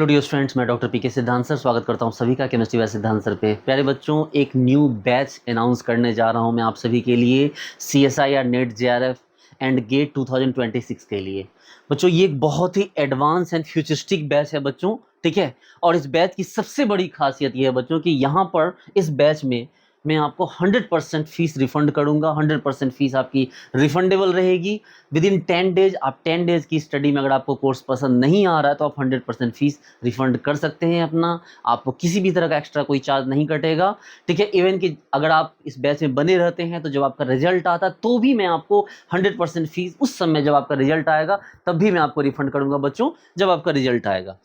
Hello dear students, मैं doctor पीके सिद्धांत sir स्वागत करता हूं सभी का केमिस्ट्री बाय सिद्धांत सर पे। प्यारे बच्चों, एक न्यू बैच अनाउंस करने जा रहा हूं मैं आप सभी के लिए, CSIR NET JRF and GATE 2026 के लिए। बच्चों, ये एक बहुत ही एडवांस एंड फ्यूचरिस्टिक बैच है बच्चों, ठीक है। और इस बैच की सबसे बड़ी खासियत ये है बच्चों कि यहाँ पर इस बैच में मैं आपको 100% फीस रिफंड करूंगा। 100% फीस आपकी रिफंडेबल रहेगी विद इन 10 डेज। आप 10 डेज की स्टडी में अगर आपको कोर्स पसंद नहीं आ रहा है तो आप 100% फीस रिफंड कर सकते हैं अपना। आपको किसी भी तरह का एक्स्ट्रा कोई चार्ज नहीं कटेगा, ठीक है। इवन कि अगर आप इस बैच में बने रहते हैं तो जब आपका रिजल्ट आता है तो भी मैं आपको 100% फीस उस समय जब आपका रिजल्ट आएगा तब भी मैं आपको रिफंड करूंगा बच्चों, जब आपका रिजल्ट आएगा।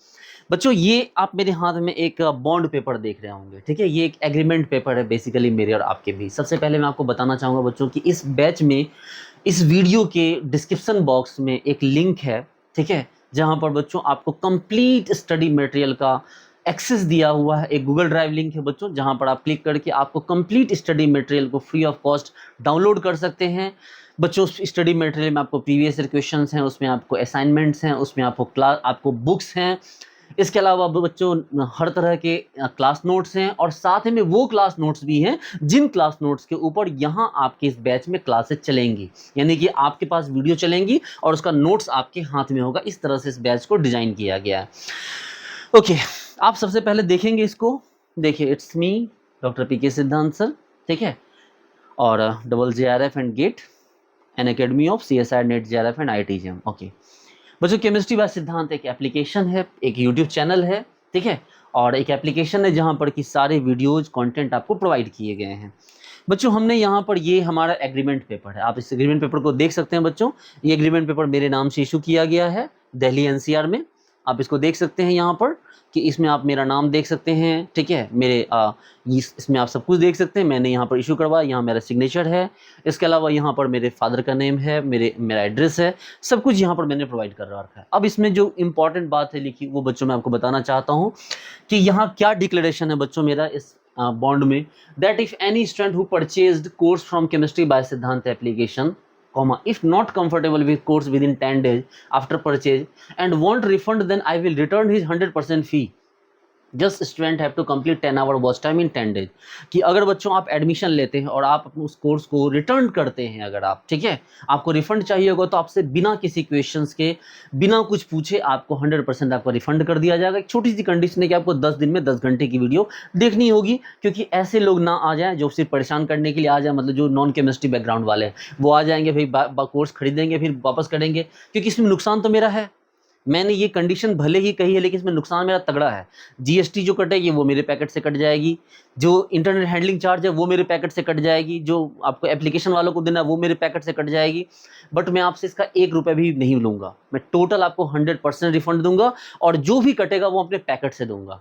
बच्चों, ये आप मेरे हाथ में एक बॉन्ड पेपर देख रहे होंगे, ठीक है। ये एक एग्रीमेंट पेपर है बेसिकली मेरे और आपके भी। सबसे पहले मैं आपको बताना चाहूँगा बच्चों कि इस बैच में इस वीडियो के डिस्क्रिप्शन बॉक्स में एक लिंक है, ठीक है, जहाँ पर बच्चों आपको कंप्लीट स्टडी मटेरियल का एक्सेस दिया हुआ है। एक गूगल ड्राइव लिंक है बच्चों, जहाँ पर आप क्लिक करके आपको कंप्लीट स्टडी मटेरियल को फ्री ऑफ कॉस्ट डाउनलोड कर सकते हैं। बच्चों, स्टडी मटेरियल में आपको प्रीवियस ईयर क्वेश्चंस हैं, उसमें आपको असाइनमेंट्स हैं, उसमें आपको बुक्स हैं। इसके अलावा बच्चों हर तरह के क्लास नोट्स हैं और साथ में वो क्लास नोट्स भी हैं जिन क्लास नोट्स के ऊपर यहाँ आपके इस बैच में क्लासेस चलेंगी, यानी कि आपके पास वीडियो चलेंगी और उसका नोट्स आपके हाथ में होगा। इस तरह से इस बैच को डिजाइन किया गया है। ओके, आप सबसे पहले देखेंगे इसको। देखिए, इट्स मी डॉक्टर पीके सिद्धांत सर, ठीक है, और JRF and get an academy of CSIR NET JRF and IIT JAM। Okay बच्चों, केमिस्ट्री बाय सिद्धांत एक एप्लीकेशन है, एक यूट्यूब चैनल है, ठीक है, और एक एप्लीकेशन है जहां पर कि सारे वीडियोज कंटेंट आपको प्रोवाइड किए गए हैं। बच्चों, हमने यहाँ पर ये हमारा एग्रीमेंट पेपर है, आप इस एग्रीमेंट पेपर को देख सकते हैं बच्चों। ये एग्रीमेंट पेपर मेरे नाम से इशू किया गया है दिल्ली NCR में। आप इसको देख सकते हैं यहाँ पर कि इसमें आप मेरा नाम देख सकते हैं, ठीक है। मेरे इसमें आप सब कुछ देख सकते हैं, मैंने यहाँ पर इशू करवाया, यहाँ मेरा सिग्नेचर है। इसके अलावा यहाँ पर मेरे फादर का नेम है, मेरा एड्रेस है, सब कुछ यहाँ पर मैंने प्रोवाइड कर रखा है। अब इसमें जो इंपॉर्टेंट बात है लिखी, वो बच्चों मैं आपको बताना चाहता हूँ कि यहाँ क्या डिक्लेरेशन है बच्चों मेरा इस बॉन्ड में। That if any student who purchased course from chemistry bye सिद्धांत application, if not comfortable with course within 10 days after purchase and want refund, then I will return his 100% fee. Just student have to complete 10 hour watch time in 10 days. कि अगर बच्चों आप admission लेते हैं और आप अपने उस कोर्स को रिटर्न करते हैं, अगर आप, ठीक है, आपको रिफंड चाहिए होगा तो आपसे बिना किसी क्वेश्चंस के, बिना कुछ पूछे आपको 100% आपको रिफंड कर दिया जाएगा। एक छोटी सी कंडीशन है कि आपको 10 दिन में 10 घंटे की वीडियो देखनी होगी, क्योंकि ऐसे लोग ना आ जाएं जो सिर्फ परेशान करने के लिए आ जाए, मतलब जो नॉन केमिस्ट्री बैकग्राउंड वाले हैं वो आ जाएंगे भाई, कोर्स खरीदेंगे फिर वापस करेंगे, क्योंकि इसमें नुकसान तो मेरा है। मैंने ये कंडीशन भले ही कही है लेकिन इसमें नुकसान मेरा तगड़ा है। GST जो कटेगी वो मेरे पैकेट से कट जाएगी, जो इंटरनेट हैंडलिंग चार्ज है वो मेरे पैकेट से कट जाएगी, जो आपको एप्लीकेशन वालों को देना है वो मेरे पैकेट से कट जाएगी। बट मैं आपसे इसका 1 रुपये भी नहीं लूँगा, मैं टोटल आपको 100% रिफंड दूंगा और जो भी कटेगा वो अपने पैकेट से दूंगा,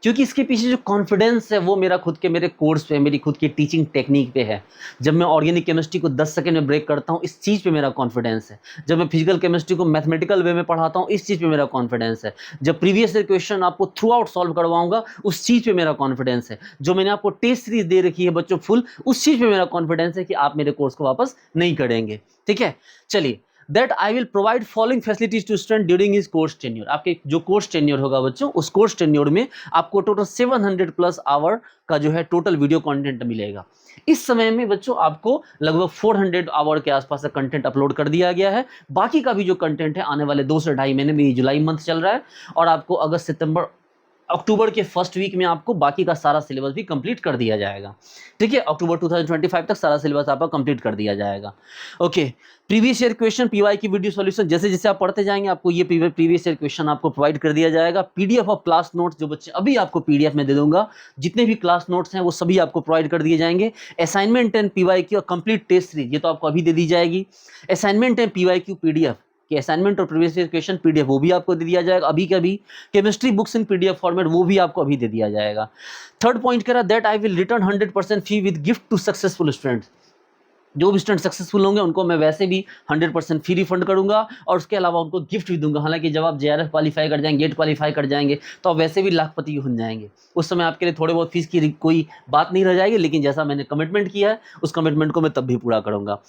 क्योंकि इसके पीछे जो कॉन्फिडेंस है वो मेरा खुद के मेरे कोर्स पे, मेरी खुद की टीचिंग टेक्निक पे है। जब मैं ऑर्गेनिक केमिस्ट्री को 10 सेकंड में ब्रेक करता हूँ, इस चीज़ पे मेरा कॉन्फिडेंस है। जब मैं फिजिकल केमिस्ट्री को मैथमेटिकल वे में पढ़ाता हूँ, इस चीज़ पे मेरा कॉन्फिडेंस है। जब प्रीवियस ईयर क्वेश्चन आपको थ्रू आउट सॉल्व करवाऊंगा, उस चीज़ पे मेरा कॉन्फिडेंस है। जो मैंने आपको टेस्ट सीरीज दे रखी है बच्चों फुल, उस चीज़ पे मेरा कॉन्फिडेंस है कि आप मेरे कोर्स को वापस नहीं करेंगे, ठीक है। चलिए, that I will provide following facilities to student during his course tenure. आपके जो कोर्स टेन्योर होगा बच्चों, उस कोर्स टेन्योर में आपको टोटल 700+ आवर का जो है टोटल वीडियो कंटेंट मिलेगा। इस समय में बच्चों आपको लगभग 400 आवर के आसपास का कंटेंट अपलोड कर दिया गया है। बाकी का भी जो कंटेंट है आने वाले 2 से ढाई महीने में, जुलाई मंथ चल रहा है और आपको अगस्त सितंबर अक्टूबर के फर्स्ट वीक में आपको बाकी का सारा सिलेबस भी कंप्लीट कर दिया जाएगा, ठीक है। अक्टूबर 2025 तक सारा सिलेबस आपका कंप्लीट कर दिया जाएगा। Okay, previous year question PY की वीडियो सॉल्यूशन जैसे जैसे आप पढ़ते जाएंगे आपको ये प्रीवियस ईयर क्वेश्चन आपको प्रोवाइड कर दिया जाएगा। PDF ऑफ क्लास नोट्स जो बच्चे अभी आपको PDF में दे दूंगा, जितने भी क्लास नोट्स हैं वो सभी आपको प्रोवाइड कर दिए जाएंगे। असाइनमेंट एंड PY की और कंप्लीट टेस्ट सीरीज ये तो आपको अभी दे दी जाएगी। असाइनमेंट एंड PY की PDF कि असाइनमेंट और प्रीवियस ईयर क्वेश्चन PDF वो भी आपको दे दिया जाएगा अभी के अभी। केमिस्ट्री बुक्स इन PDF फॉर्मेट वो भी आपको अभी दे दिया जाएगा। थर्ड पॉइंट कह रहा that I will return 100% fee with gift to successful students. जो भी स्टूडेंट सक्सेसफुल होंगे उनको मैं वैसे भी 100% फी रिफंड करूंगा और उसके अलावा उनको गिफ्ट भी दूंगा। हालांकि जब आप JRF क्वालीफाई कर जाएंगे, गेट क्वालीफाई कर जाएंगे तो आप वैसे भी लाखपति बन जाएंगे। उस समय आपके लिए थोड़े बहुत फीस की कोई बात नहीं रह जाएगी, लेकिन जैसा मैंने कमिटमेंट किया है उस कमिटमेंट को मैं तब भी पूरा करूंगा।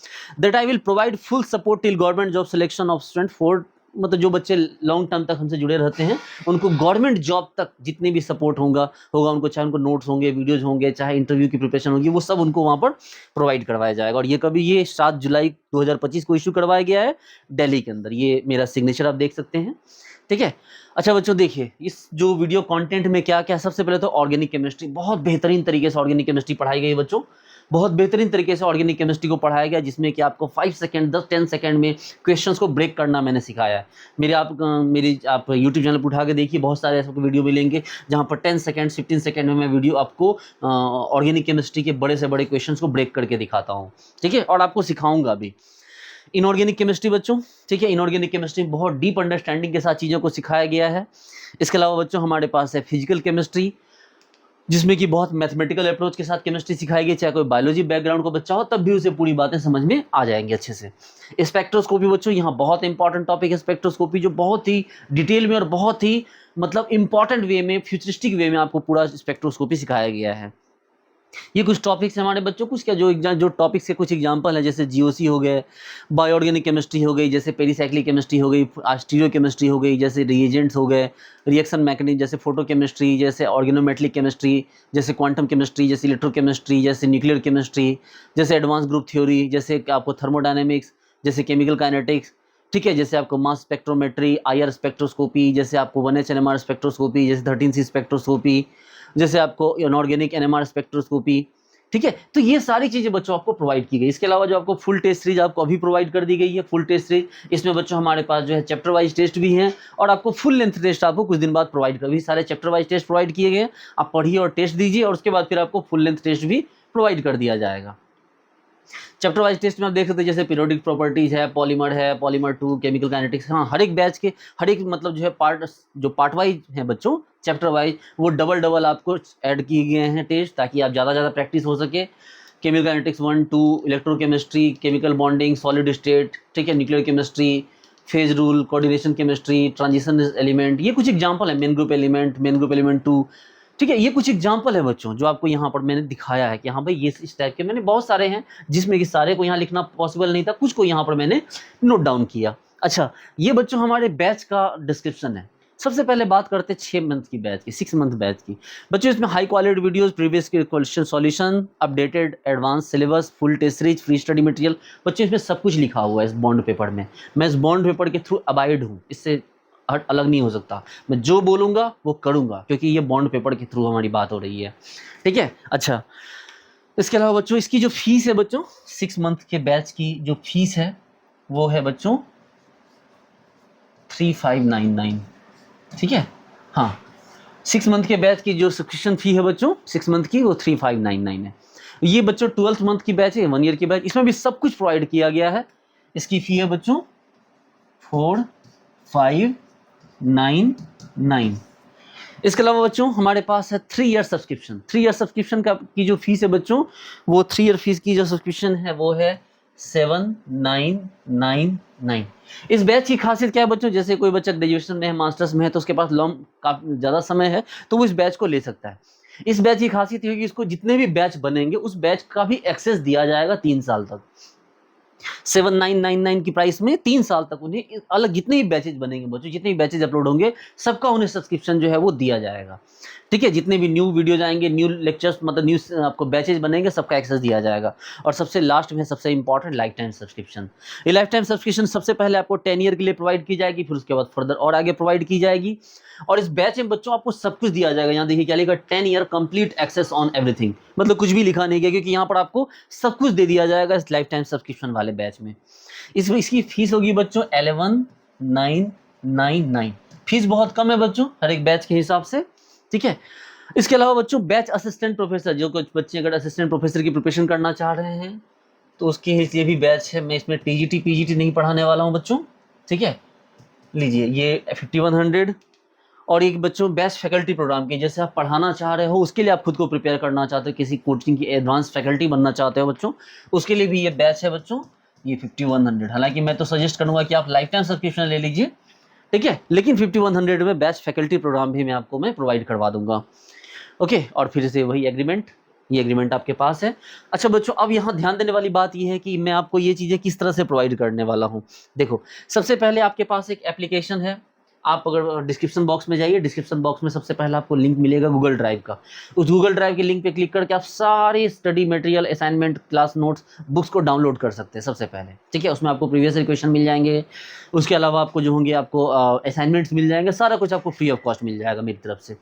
That I will provide full support till government job selection of student for मतलब जो बच्चे लॉन्ग टर्म तक हमसे जुड़े रहते हैं उनको गवर्नमेंट जॉब तक जितने भी सपोर्ट होगा उनको, चाहे उनको नोट्स होंगे, वीडियोज होंगे, चाहे इंटरव्यू की प्रिपरेशन होगी, वो सब उनको वहाँ पर प्रोवाइड करवाया जाएगा। और ये 7 जुलाई 2025 को इशू करवाया गया है दिल्ली के अंदर। ये मेरा सिग्नेचर आप देख सकते हैं, ठीक है। अच्छा बच्चों देखिए इस जो वीडियो कंटेंट में क्या क्या, सबसे पहले तो ऑर्गेनिक केमिस्ट्री, बहुत बेहतरीन तरीके से ऑर्गेनिक केमिस्ट्री पढ़ाई गई बच्चों, बहुत बेहतरीन तरीके से ऑर्गेनिक केमिस्ट्री को पढ़ाया गया, जिसमें कि आपको 5 सेकंड 10 सेकंड में क्वेश्चंस को ब्रेक करना मैंने सिखाया है। मेरी आप यूट्यूब चैनल पर उठा के देखिए, बहुत सारे ऐसे वीडियो मिलेंगे जहाँ पर 10 सेकंड 15 सेकंड में मैं वीडियो आपको ऑर्गेनिक केमिस्ट्री के बड़े से बड़े क्वेश्चंस को ब्रेक करके दिखाता हूँ, ठीक है, और आपको सिखाऊंगा भी। इनऑर्गेनिक केमिस्ट्री बच्चों, ठीक है, इनऑर्गेनिक केमिस्ट्री बहुत डीप अंडरस्टैंडिंग के साथ चीज़ों को सिखाया गया है। इसके अलावा बच्चों हमारे पास है फिजिकल केमिस्ट्री, जिसमें कि बहुत मैथमेटिकल अप्रोच के साथ केमिस्ट्री सिखाई गई। चाहे कोई बायोलॉजी बैकग्राउंड को बच्चा हो तब भी उसे पूरी बातें समझ में आ जाएंगी अच्छे से। स्पेक्ट्रोस्कोपी बच्चों यहाँ बहुत इंपॉर्टेंट टॉपिक है स्पेक्ट्रोस्कोपी, जो बहुत ही डिटेल में और बहुत ही मतलब इंपॉर्टेंट वे में, फ्यूचरिस्टिक वे में आपको पूरा स्पेक्ट्रोस्कोपी सिखाया गया है। ये कुछ टॉपिक्स हमारे बच्चों, कुछ क्या जो टॉपिक्स के कुछ एग्जांपल है, जैसे जीओसी हो गए, बायोऑर्गेनिक केमिस्ट्री हो गई, जैसे पेरीसाइक्लिक केमिस्ट्री हो गई, स्टीरियो केमिस्ट्री हो गई, जैसे रिएजेंट्स हो गए, रिएक्शन मैकेनिज्म जैसे फोटो केमिस्ट्री, जैसे ऑर्गेनोमेटलिक केमिस्ट्री, जैसे क्वांटम केमिस्ट्री, जैसे इलेक्ट्रोकेमिस्ट्री, जैसे न्यूक्लियर केमिस्ट्री, जैसे एडवांस ग्रुप थ्योरी, जैसे आपको थर्मोडायनेमिक्स, जैसे केमिकल काइनेटिक्स, ठीक है, जैसे आपको मास स्पेक्ट्रोमेट्री, आईआर स्पेक्ट्रोस्कोपी, जैसे आपको 1H NMR स्पेक्ट्रोस्कोपी, जैसे 13C स्पेक्ट्रोस्कोपी, जैसे आपको इनऑर्गेनिक NMR स्पेक्ट्रोस्कोपी, ठीक है। तो ये सारी चीजें बच्चों आपको प्रोवाइड की गई। इसके अलावा जो आपको फुल टेस्ट सीरीज आपको अभी प्रोवाइड कर दी गई है, फुल टेस्ट सीरीज, इसमें बच्चों हमारे पास जो है चैप्टर वाइज टेस्ट भी हैं और आपको फुल लेंथ टेस्ट आपको कुछ दिन बाद प्रोवाइड कर, सारे चैप्टर वाइज टेस्ट प्रोवाइड किए गए। आप पढ़िए और टेस्ट दीजिए और उसके बाद फिर आपको फुल लेंथ टेस्ट भी प्रोवाइड कर दिया जाएगा। चैप्टर वाइज टेस्ट में आप देख सकते हैं, जैसे पीरियोडिक प्रॉपर्टीज है, पॉलीमर 2, केमिकल काइनेटिक्स, हाँ हर एक बैच के हर एक मतलब जो है पार्ट वाइज है बच्चों, चैप्टर वाइज वो डबल आपको ऐड किए गए हैं टेस्ट, ताकि आप ज़्यादा प्रैक्टिस हो सके। Chemical kinetics 1, 2, electrochemistry, chemical bonding, solid state, ठीक है, nuclear chemistry, phase rule, coordination chemistry, transition element, ये कुछ एग्जाम्पल है, मेन ग्रुप एलिमेंट 2, ठीक है। ये कुछ एग्जाम्पल है बच्चों जो आपको यहाँ पर मैंने दिखाया है कि हाँ भाई ये इस टाइप के मैंने बहुत सारे हैं, जिसमें कि सारे को यहाँ लिखना पॉसिबल नहीं था, कुछ को यहाँ पर मैंने नोट डाउन किया। अच्छा ये बच्चों हमारे बैच का डिस्क्रिप्शन है। सबसे पहले बात करते हैं 6 मंथ की बैच की, 6 मंथ बैच की। बच्चों इसमें हाई क्वालिटी वीडियोस, प्रीवियस के question solution, updated advance syllabus, full test series, free study material, बच्चों इसमें सब कुछ लिखा हुआ है इस बॉन्ड पेपर में। मैं इस बॉन्ड पेपर के थ्रू अबाइड हूँ, इससे हट अलग नहीं हो सकता, मैं जो बोलूँगा वो करूँगा, क्योंकि ये बॉन्ड पेपर के थ्रू हमारी बात हो रही है, ठीक है। अच्छा इसके अलावा बच्चों इसकी जो फीस है बच्चों, 6 मंथ के बैच की जो फीस है वो है बच्चों 3599, ठीक है। हाँ 6 मंथ के बैच की जो सब्सक्रिप्शन फी है बच्चों 6 मंथ की वो 3599 है। ये बच्चों 12th मंथ की बैच है, 1 ईयर की बैच, इसमें भी सब कुछ प्रोवाइड किया गया है। इसकी फी है बच्चों 4599। इसके अलावा बच्चों हमारे पास है 3 ईयर सब्सक्रिप्शन। 3 ईयर सब्सक्रिप्शन की जो फीस है बच्चों, वो 3 ईयर फीस की जो सब्सक्रिप्शन है वो है 7999। इस बैच की खासियत क्या है बच्चों, जैसे कोई बच्चा ग्रेजुएशन में है, मास्टर्स में है, तो उसके पास लॉन्ग काफी ज़्यादा समय है, तो वो इस बैच को ले सकता है। इस बैच की खासियत ये है कि इसको जितने भी बैच बनेंगे उस बैच का भी एक्सेस दिया जाएगा 3 साल तक। 7999 की प्राइस में 3 साल तक उन्हें अलग जितने भी बैचेज बनेंगे बच्चों, जितने भी बैचेज अपलोड होंगे, सबका उन्हें सब्सक्रिप्शन जो है वो दिया जाएगा, ठीक है। जितने भी न्यू वीडियो आएंगे, न्यू लेक्चर्स, मतलब न्यू आपको बैचेज बनेंगे, सबका एक्सेस दिया जाएगा। और सबसे लास्ट में सबसे इंपॉर्टेंट लाइफ टाइम सब्सक्रिप्शन। ये लाइफ टाइम सब्सक्रिप्शन सबसे पहले आपको 10 ईयर के लिए प्रोवाइड की जाएगी, फिर उसके बाद फर्दर और आगे प्रोवाइड की जाएगी। और इस बैच में बच्चों आपको सब कुछ दिया जाएगा। यहाँ देखिए क्या लिखा, 10 year complete access on everything, मतलब कुछ भी लिखा नहीं गया, क्योंकि यहाँ पर आपको सब कुछ दे दिया जाएगा इस लाइफ टाइम सब्सक्रिप्शन वाले बैच में। इसमें इसकी फीस होगी बच्चों 11999। फीस बहुत कम है बच्चों हर एक बैच के हिसाब से, ठीक है। इसके अलावा बच्चों बैच असिस्टेंट प्रोफेसर, जो कुछ बच्चे अगर असिस्टेंट प्रोफेसर की प्रिपरेशन करना चाह रहे हैं तो उसके लिए भी बैच है। मैं इसमें टीजीटी पीजीटी नहीं पढ़ाने वाला हूँ बच्चों, ठीक है। लीजिए ये 5100। और एक बच्चों बैच फैकल्टी प्रोग्राम की, जैसे आप पढ़ाना चाह रहे हो, उसके लिए आप खुद को प्रिपेयर करना चाहते हो, किसी कोचिंग की एडवांस फैकल्टी बनना चाहते हो बच्चों, उसके लिए भी ये बैच है बच्चों, ये 5100। हालांकि मैं तो सजेस्ट करूंगा कि आप लाइफ टाइम सब्सक्रिप्शन ले लीजिए, ठीक है, लेकिन 5100 में बैच फैकल्टी प्रोग्राम भी मैं आपको प्रोवाइड करवा दूंगा, ओके। और फिर से वही एग्रीमेंट, ये एग्रीमेंट आपके पास है। अच्छा बच्चों, अब यहाँ ध्यान देने वाली बात ये है कि मैं आपको ये चीज़ें किस तरह से प्रोवाइड करने वाला हूँ। देखो, सबसे पहले आपके पास एक एप्लीकेशन है। आप अगर डिस्क्रिप्शन बॉक्स में जाइए, डिस्क्रिप्शन बॉक्स में सबसे पहला आपको लिंक मिलेगा गूगल ड्राइव का। उस गूगल ड्राइव के लिंक पे क्लिक करके आप सारे study material, assignment, class notes, books को डाउनलोड कर सकते हैं सबसे पहले, ठीक है। उसमें आपको प्रीवियस ईयर क्वेश्चन मिल जाएंगे, उसके अलावा आपको जो होंगे आपको असाइनमेंट्स मिल जाएंगे, सारा कुछ आपको फ्री ऑफ कॉस्ट मिल जाएगा मेरी तरफ से।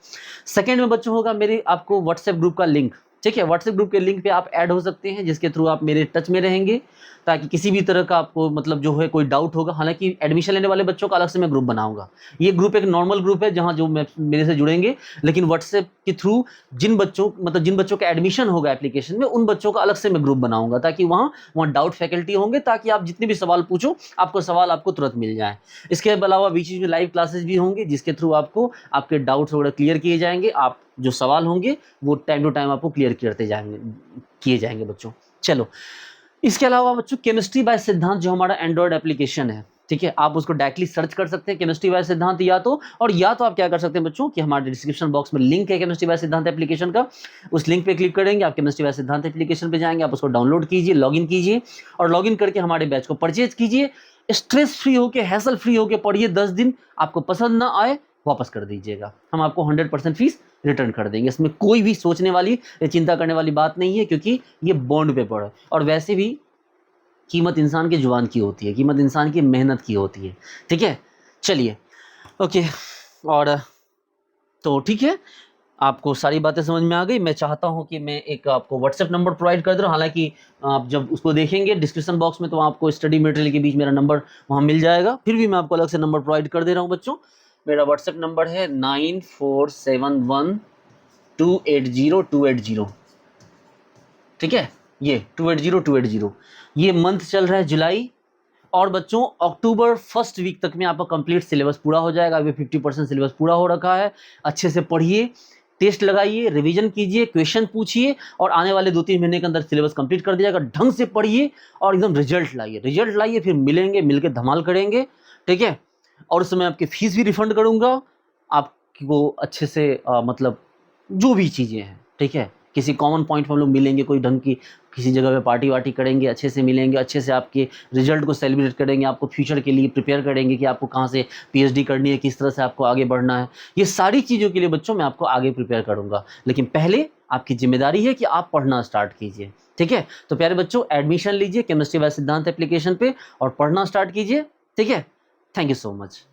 सेकेंड में बच्चों होगा मेरे आपको व्हाट्सएप ग्रुप का लिंक, ठीक है। व्हाट्सएप ग्रुप के लिंक पे आप ऐड हो सकते हैं, जिसके थ्रू आप मेरे टच में रहेंगे, ताकि किसी भी तरह का आपको मतलब जो है कोई डाउट होगा। हालांकि एडमिशन लेने वाले बच्चों का अलग से मैं ग्रुप बनाऊंगा। ये ग्रुप एक नॉर्मल ग्रुप है जहां जो मेरे से जुड़ेंगे, लेकिन व्हाट्सएप के थ्रू जिन बच्चों का एडमिशन होगा एप्लीकेशन में, उन बच्चों का अलग से मैं ग्रुप बनाऊंगा, ताकि वहाँ डाउट फैकल्टी होंगे, ताकि आप जितने भी सवाल पूछो आपको सवाल आपको तुरंत मिल जाए। इसके अलावा बीच में लाइव क्लासेस भी होंगे, जिसके थ्रू आपको आपके डाउट्स वगैरह क्लियर किए जाएंगे। आप जो सवाल होंगे वो टाइम टू टाइम आपको क्लियर किए जाएंगे बच्चों। चलो, इसके अलावा बच्चों केमिस्ट्री बाय सिद्धांत जो हमारा एंड्रॉयड एप्लीकेशन है, ठीक है, आप उसको डायरेक्टली सर्च कर सकते हैं केमिस्ट्री बाय सिद्धांत, या तो आप क्या कर सकते हैं बच्चों कि हमारे डिस्क्रिप्शन बॉक्स में लिंक है केमिस्ट्री बाय सिद्धांत एप्लीकेशन का। उस लिंक पे क्लिक करेंगे, आप केमिस्ट्री बाय सिद्धांत एप्लीकेशन पे जाएंगे, आप उसको डाउनलोड कीजिए, लॉगिन कीजिए और लॉगिन करके हमारे बैच को परचेज कीजिए। स्ट्रेस फ्री होके, हैसल फ्री होके पढ़िए। 10 दिन आपको पसंद ना आए वापस कर दीजिएगा, हम आपको 100% फीस रिटर्न कर देंगे। इसमें कोई भी सोचने वाली या चिंता करने वाली बात नहीं है, क्योंकि ये बॉन्ड पेपर है। और वैसे भी कीमत इंसान के जुबान की होती है, कीमत इंसान की मेहनत की होती है, ठीक है। चलिए, ओके, और तो ठीक है, आपको सारी बातें समझ में आ गई। मैं चाहता हूं कि मैं एक आपको व्हाट्सएप नंबर प्रोवाइड कर दे रहा हूँ। हालांकि आप जब उसको देखेंगे डिस्क्रिप्शन बॉक्स में, तो आपको स्टडी मटेरियल के बीच मेरा नंबर वहाँ मिल जाएगा। फिर भी मैं आपको अलग से नंबर प्रोवाइड कर दे रहा हूँ बच्चों। मेरा व्हाट्सएप नंबर है 9471280280, ठीक है। ये 280280, ये मंथ चल रहा है जुलाई। और बच्चों अक्टूबर फर्स्ट वीक तक में आपका कंप्लीट सिलेबस पूरा हो जाएगा। अभी 50% सिलेबस पूरा हो रखा है। अच्छे से पढ़िए, टेस्ट लगाइए, रिवीजन कीजिए, क्वेश्चन पूछिए, और आने वाले 2-3 महीने के अंदर सिलेबस कंप्लीट कर दिया जाएगा। ढंग से पढ़िए और एकदम रिजल्ट लाइए, फिर मिलेंगे, मिलके धमाल करेंगे, ठीक है। और उस समय आपकी फीस भी रिफंड करूंगा आपको अच्छे से, मतलब जो भी चीज़ें हैं, ठीक है। किसी कॉमन पॉइंट पर हम लोग मिलेंगे, कोई ढंग की किसी जगह पे पार्टी वार्टी करेंगे, अच्छे से मिलेंगे, अच्छे से आपके रिजल्ट को सेलिब्रेट करेंगे, आपको फ्यूचर के लिए प्रिपेयर करेंगे कि आपको कहाँ से पीएचडी करनी है, किस तरह से आपको आगे बढ़ना है। ये सारी चीज़ों के लिए बच्चों मैं आपको आगे प्रिपेयर करूँगा, लेकिन पहले आपकी जिम्मेदारी है कि आप पढ़ना स्टार्ट कीजिए, ठीक है। तो प्यारे बच्चों, एडमिशन लीजिए केमिस्ट्री बाय सिद्धांत एप्लीकेशन पे और पढ़ना स्टार्ट कीजिए, ठीक है। Thank you so much.